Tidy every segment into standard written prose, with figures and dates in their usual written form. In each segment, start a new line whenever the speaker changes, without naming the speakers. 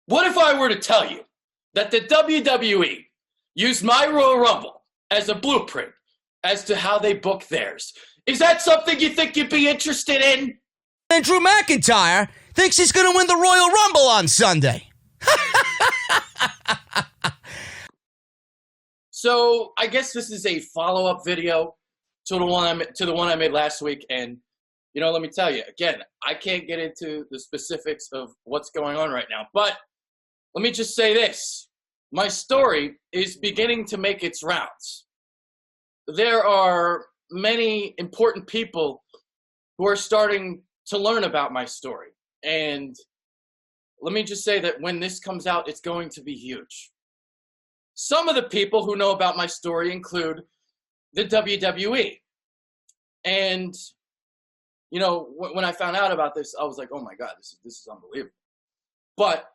What if I were to tell you that the WWE used my Royal Rumble as a blueprint as to how they book theirs? Is that something you think you'd be interested in?
And Drew McIntyre thinks he's going to win the Royal Rumble on Sunday.
So I guess this is a follow-up video to the one I made last week, and let me tell you again, I can't get into the specifics of what's going on right now, but let me just say this: my story is beginning to make its rounds. There are many important people who are starting to learn about my story, and let me just say that when this comes out, it's going to be huge. Some of the people who know about my story include the WWE. And, when I found out about this, I was like, oh my God, this is unbelievable. But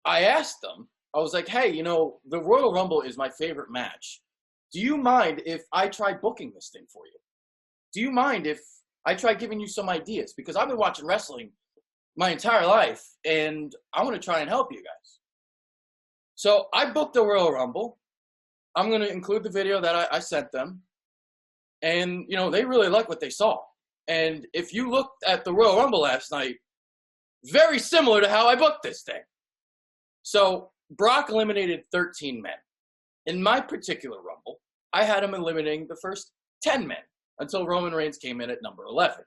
I asked them, I was like, hey, the Royal Rumble is my favorite match. Do you mind if I try booking this thing for you? Do you mind if I try giving you some ideas? Because I've been watching wrestling my entire life, and I want to try and help you guys. So I booked the Royal Rumble. I'm going to include the video that I sent them. And, they really like what they saw. And if you looked at the Royal Rumble last night, very similar to how I booked this thing. So Brock eliminated 13 men. In my particular Rumble, I had him eliminating the first 10 men until Roman Reigns came in at number 11.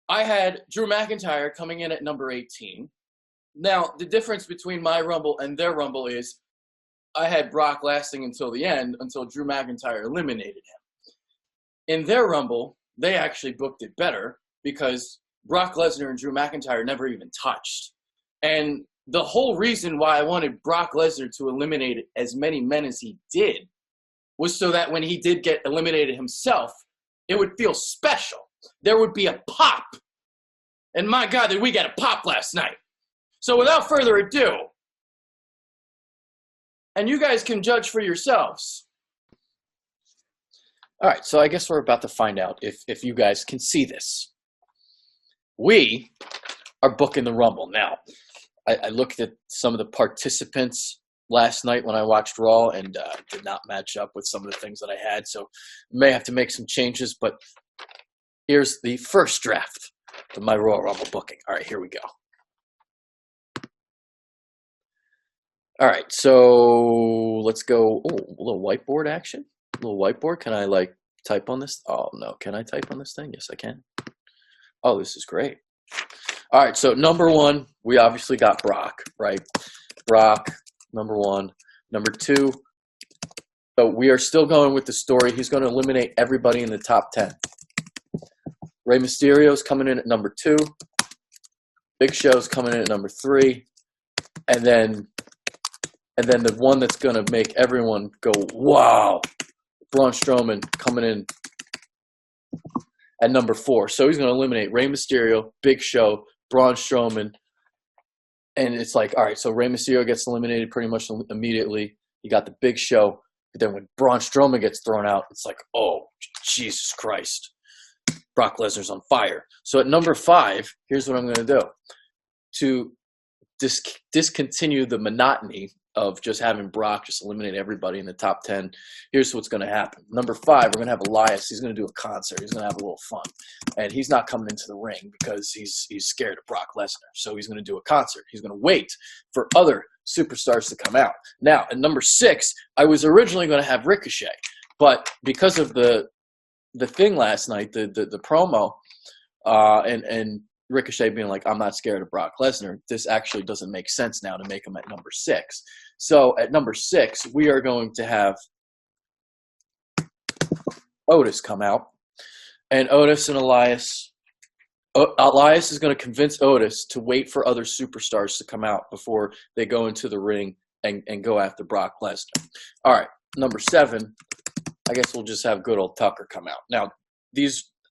I had Drew McIntyre coming in at number 18. Now, the difference between my Rumble and their Rumble is I had Brock lasting until the end, until Drew McIntyre eliminated him. In their Rumble, they actually booked it better because Brock Lesnar and Drew McIntyre never even touched. And the whole reason why I wanted Brock Lesnar to eliminate as many men as he did was so that when he did get eliminated himself, it would feel special. There would be a pop. And my God, did we get a pop last night. So without further ado, and you guys can judge for yourselves. All right, so I guess we're about to find out if you guys can see this. We are booking the Rumble. Now, I looked at some of the participants last night when I watched Raw and did not match up with some of the things that I had, so may have to make some changes, but here's the first draft of my Royal Rumble booking. All right, here we go. All right, so let's go. Oh, a little whiteboard action. A little whiteboard. Can I type on this? Oh no, can I type on this thing? Yes, I can. Oh, this is great. All right, so number one, we obviously got Brock, right? Brock, number one. Number two, so we are still going with the story. He's going to eliminate everybody in the top 10. Rey Mysterio's coming in at number 2. Big Show's coming in at number 3. And then the one that's going to make everyone go, wow, Braun Strowman coming in at number 4. So he's going to eliminate Rey Mysterio, Big Show, Braun Strowman. And it's like, all right, so Rey Mysterio gets eliminated pretty much immediately. You got the Big Show. But then when Braun Strowman gets thrown out, it's like, oh, Jesus Christ. Brock Lesnar's on fire. So at number 5, here's what I'm going to do. To discontinue the monotony of just having Brock just eliminate everybody in the top 10, here's what's going to happen. Number 5, we're going to have Elias. He's going to do a concert. He's going to have a little fun. And he's not coming into the ring because he's scared of Brock Lesnar. So he's going to do a concert. He's going to wait for other superstars to come out. Now, at number 6, I was originally going to have Ricochet. But because of the thing last night, the promo, and Ricochet being like, I'm not scared of Brock Lesnar, this actually doesn't make sense now to make him at number 6. So at number 6, we are going to have Otis come out. And Otis and Elias is going to convince Otis to wait for other superstars to come out before they go into the ring and go after Brock Lesnar. All right, number 7, I guess we'll just have good old Tucker come out. Now,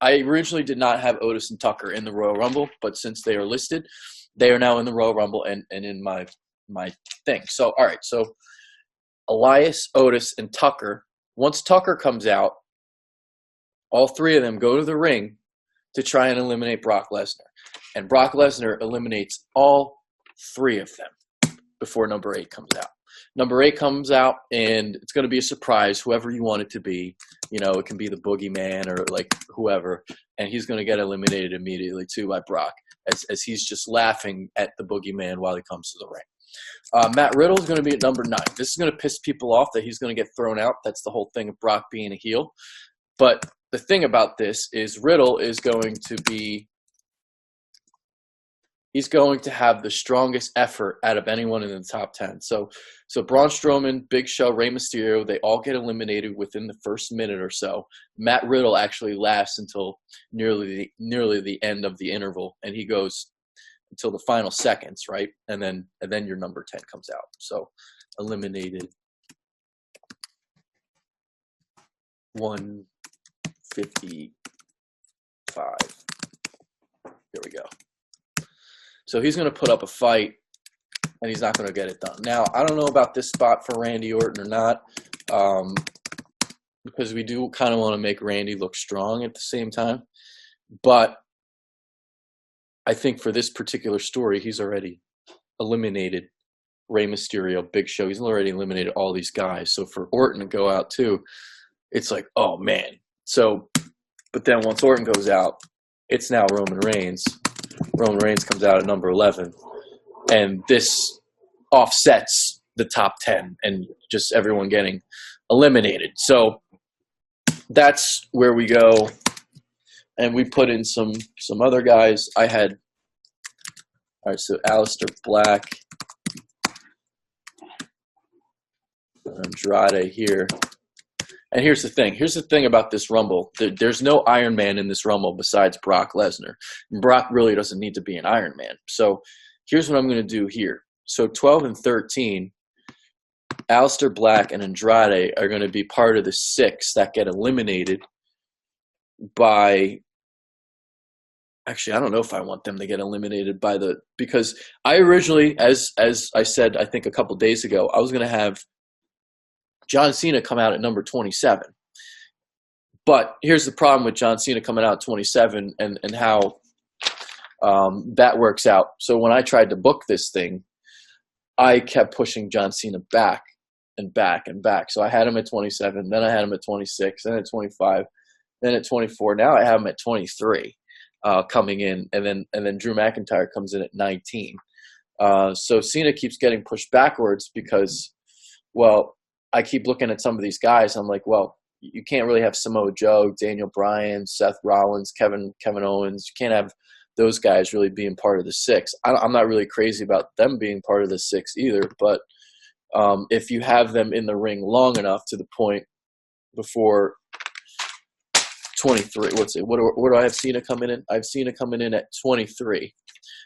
I originally did not have Otis and Tucker in the Royal Rumble, but since they are listed, they are now in the Royal Rumble and in my thing. So, all right, so Elias, Otis, and Tucker. Once Tucker comes out, all 3 of them go to the ring to try and eliminate Brock Lesnar. And Brock Lesnar eliminates all 3 of them before number 8 comes out. Number 8 comes out, and it's going to be a surprise, whoever you want it to be. You know, it can be the boogeyman or like whoever, and he's going to get eliminated immediately too by Brock, as he's just laughing at the boogeyman while he comes to the ring. Matt Riddle is going to be at number 9. This is going to piss people off that he's going to get thrown out. That's the whole thing of Brock being a heel. But the thing about this is Riddle is going to be – he's going to have the strongest effort out of anyone in the top 10. So Braun Strowman, Big Show, Rey Mysterio, they all get eliminated within the first minute or so. Matt Riddle actually lasts until nearly the end of the interval, and he goes until the final seconds, right? And then your number 10 comes out. So eliminated 155. Here we go. So he's going to put up a fight, and he's not going to get it done. Now, I don't know about this spot for Randy Orton or not, because we do kind of want to make Randy look strong at the same time. But I think for this particular story, he's already eliminated Rey Mysterio, Big Show. He's already eliminated all these guys. So for Orton to go out too, it's like, oh, man. So, but then once Orton goes out, it's now Roman Reigns. Roman Reigns comes out at number 11, and this offsets the top 10 and just everyone getting eliminated. So that's where we go, and we put in some other guys. I had, all right, so Aleister Black, Andrade here. And here's the thing. Here's the thing about this Rumble. There's no Iron Man in this Rumble besides Brock Lesnar. And Brock really doesn't need to be an Iron Man. So here's what I'm going to do here. So 12 and 13, Aleister Black and Andrade are going to be part of the 6 that get eliminated by – actually, I don't know if I want them to get eliminated by the – because I originally, as I said I think a couple days ago, I was going to have – John Cena come out at number 27. But here's the problem with John Cena coming out at 27 and how that works out. So when I tried to book this thing, I kept pushing John Cena back and back and back. So I had him at 27, then I had him at 26, then at 25, then at 24. Now I have him at 23 coming in, and then Drew McIntyre comes in at 19. So Cena keeps getting pushed backwards because, well, I keep looking at some of these guys. I'm like, well, you can't really have Samoa Joe, Daniel Bryan, Seth Rollins, Kevin Owens. You can't have those guys really being part of the 6. I'm not really crazy about them being part of the 6 either. But if you have them in the ring long enough to the point before 23, what do I have Cena coming in? I have Cena coming in at 23.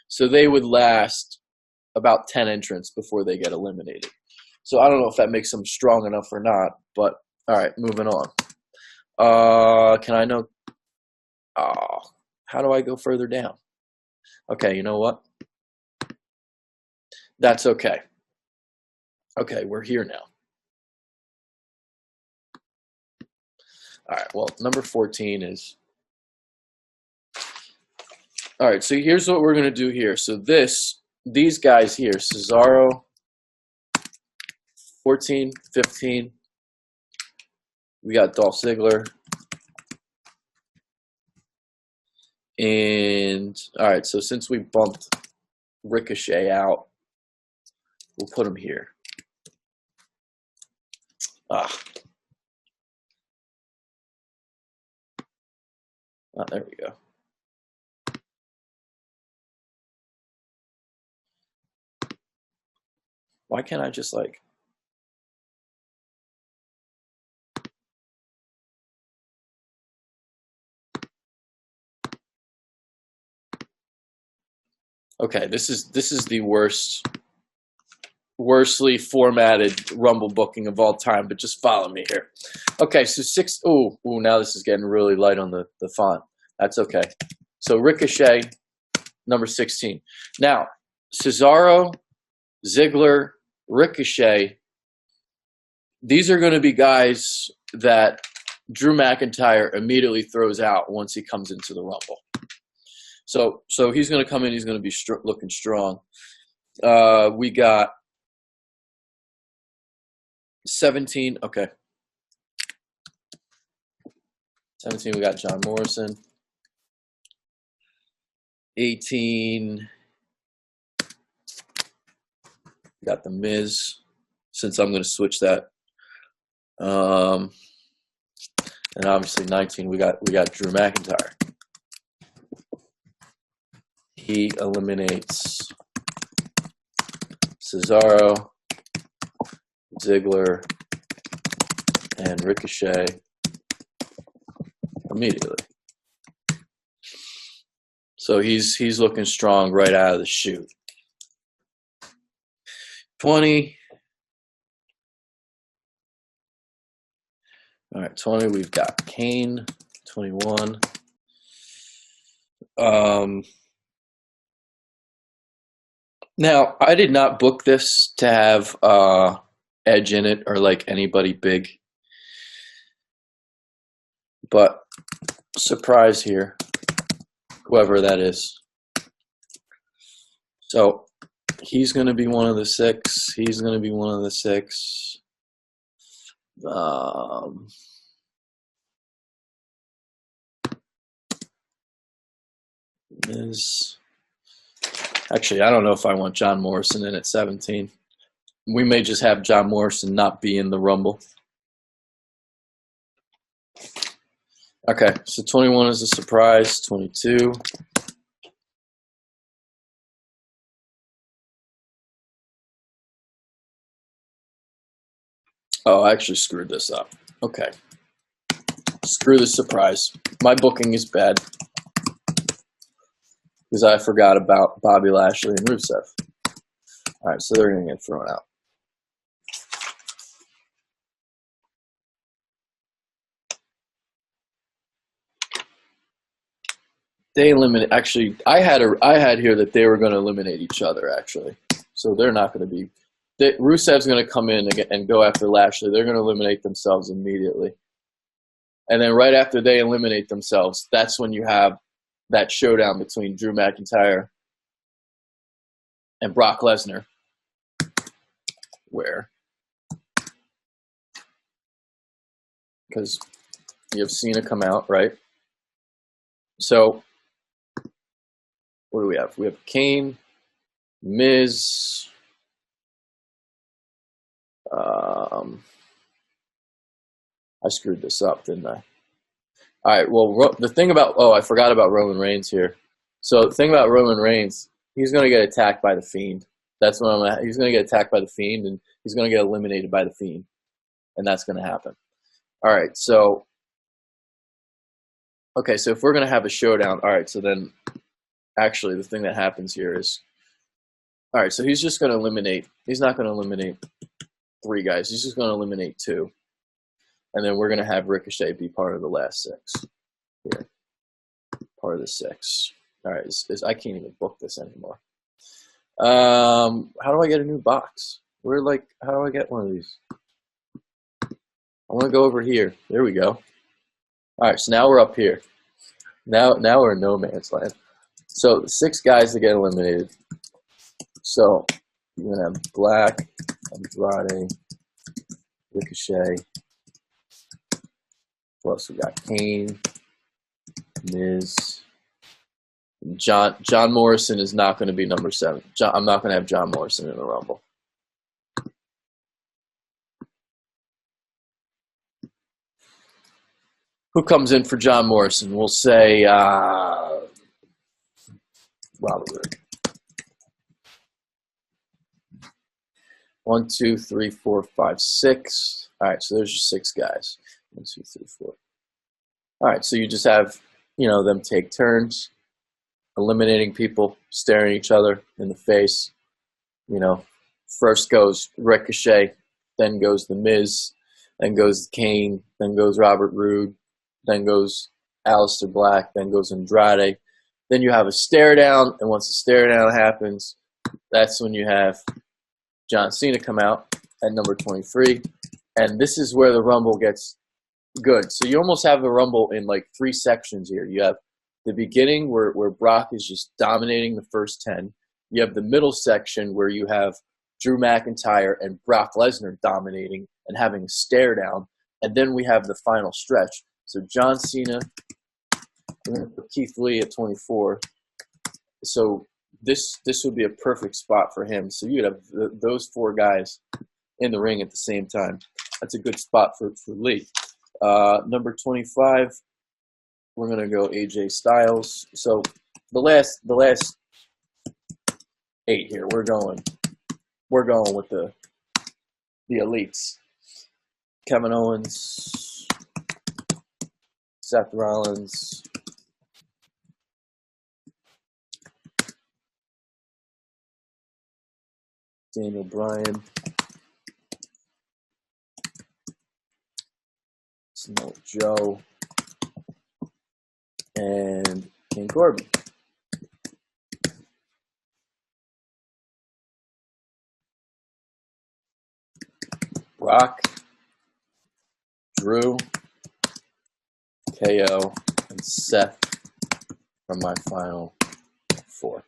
So they would last about 10 entrants before they get eliminated. So I don't know if that makes them strong enough or not, but all right, moving on. Can I know? How do I go further down? Okay, you know what? That's okay. Okay, we're here now. All right, well, number 14 is... All right, so here's what we're going to do here. So these guys here, Cesaro... 14, 15, we got Dolph Ziggler. And, all right, so since we bumped Ricochet out, we'll put him here. There we go. Why can't I just, like... Okay, this is the worstly formatted Rumble booking of all time, but just follow me here. Okay, so 6. Ooh, now this is getting really light on the font. That's okay. So Ricochet, number 16. Now, Cesaro, Ziggler, Ricochet, these are going to be guys that Drew McIntyre immediately throws out once he comes into the Rumble. So he's going to come in. He's going to be looking strong. We got 17. Okay. 17, we got John Morrison. 18, we got The Miz, since I'm going to switch that. And obviously 19, we got Drew McIntyre. He eliminates Cesaro, Ziggler, and Ricochet immediately. So he's looking strong right out of the chute. 20. All right, 20, we've got Kane. 21. Now, I did not book this to have Edge in it or like anybody big. But surprise here, whoever that is. So he's going to be one of the 6. He's going to be one of the 6. Actually, I don't know if I want John Morrison in at 17. We may just have John Morrison not be in the Rumble. Okay, so 21 is a surprise. 22. Oh, I actually screwed this up. Okay. Screw the surprise. My booking is bad because I forgot about Bobby Lashley and Rusev. All right, so they're going to get thrown out. They eliminate. Actually, I had here that they were going to eliminate each other. Actually, so they're not going to be. Rusev's going to come in and go after Lashley. They're going to eliminate themselves immediately, and then right after they eliminate themselves, that's when you have that showdown between Drew McIntyre and Brock Lesnar, where because you have Cena come out, right? So what do we have? We have Kane, Miz. I screwed this up, didn't I? All right. Well, the thing about I forgot about Roman Reigns here. So the thing about Roman Reigns, he's going to get attacked by the Fiend. That's what he's going to get attacked by the Fiend, and he's going to get eliminated by the Fiend, and that's going to happen. All right. So okay. So if we're going to have a showdown, all right. So then, actually, the thing that happens here is, all right. So he's just going to eliminate. He's not going to eliminate 3 guys. He's just going to eliminate 2. And then we're going to have Ricochet be part of the last 6 here. Part of the 6. All right. I can't even book this anymore. How do I get a new box? How do I get one of these? I want to go over here. There we go. All right. So now we're up here. Now we're in no man's land. So 6 guys that get eliminated. So you're going to have Black, Andrade, Ricochet. Plus we got Kane, Miz. John Morrison is not going to be number 7. I'm not going to have John Morrison in the Rumble. Who comes in for John Morrison? We'll say Robert Roode. 1, 2, 3, 4, 5, 6. All right, so there's your 6 guys. 1, 2, 3, 4. All right, so you just have, them take turns, eliminating people, staring each other in the face. First goes Ricochet, then goes The Miz, then goes Kane, then goes Robert Roode, then goes Aleister Black, then goes Andrade. Then you have a stare down, and once the stare down happens, that's when you have John Cena come out at number 23. And this is where the Rumble gets good. So you almost have the Rumble in like 3 sections here. You have the beginning where Brock is just dominating the first 10. You have the middle section where you have Drew McIntyre and Brock Lesnar dominating and having a stare down. And then we have the final stretch. So John Cena, we're going to put Keith Lee at 24. So this would be a perfect spot for him. So you'd have those four guys in the ring at the same time. That's a good spot for Lee. Number 25, we're going to go AJ Styles. So the last 8 here, we're going with the elites. Kevin Owens, Seth Rollins, Daniel Bryan, Samoa Joe, and King Corbin. Brock, Drew, KO, and Seth from my final 4.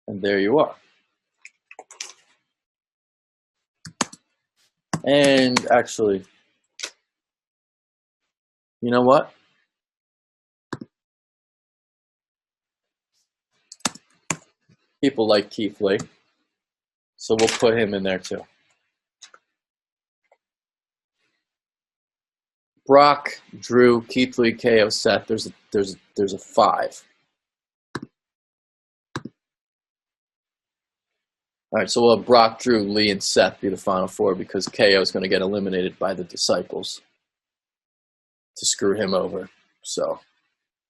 And there you are. And actually, you know what? People like Keith Lee, so we'll put him in there too. Brock, Drew, Keith Lee, KO, Seth. There's a 5. All right, so we'll have Brock, Drew, Lee, and Seth be the final 4 because KO is going to get eliminated by the Disciples to screw him over. So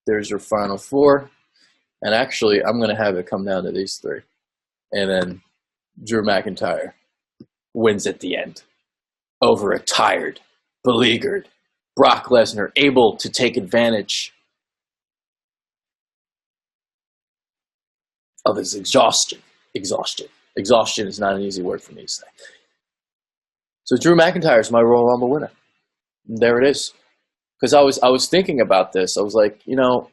there's your final 4. And actually, I'm going to have it come down to these 3. And then Drew McIntyre wins at the end over a tired, beleaguered Brock Lesnar, able to take advantage of his exhaustion. Exhaustion is not an easy word for me to say. So Drew McIntyre is my Royal Rumble winner. And there it is. Because I was thinking about this. I was like, you know,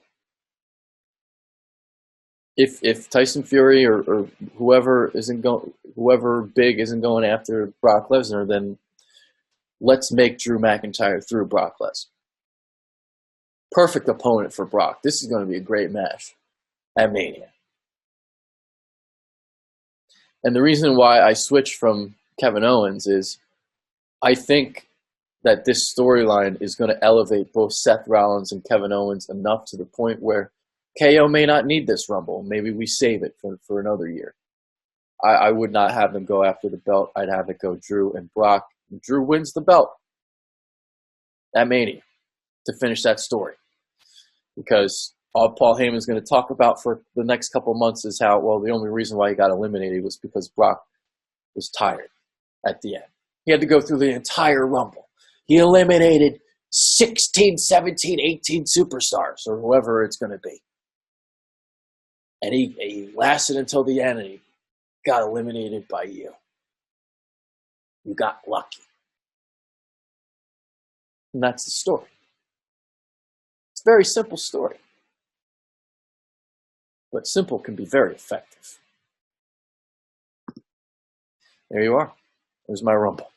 if Tyson Fury or whoever big isn't going after Brock Lesnar, then let's make Drew McIntyre through Brock Lesnar. Perfect opponent for Brock. This is going to be a great match at Mania. And the reason why I switched from Kevin Owens is I think that this storyline is going to elevate both Seth Rollins and Kevin Owens enough to the point where KO may not need this Rumble. Maybe we save it for another year. I would not have them go after the belt. I'd have it go Drew and Brock. Drew wins the belt at Mania to finish that story. Because all Paul Heyman's going to talk about for the next couple of months is how, well, the only reason why he got eliminated was because Brock was tired at the end. He had to go through the entire Rumble. He eliminated 16, 17, 18 superstars or whoever it's going to be. And he lasted until the end, and he got eliminated by you. You got lucky. And that's the story. It's a very simple story. But simple can be very effective. There you are. There's my Rumble.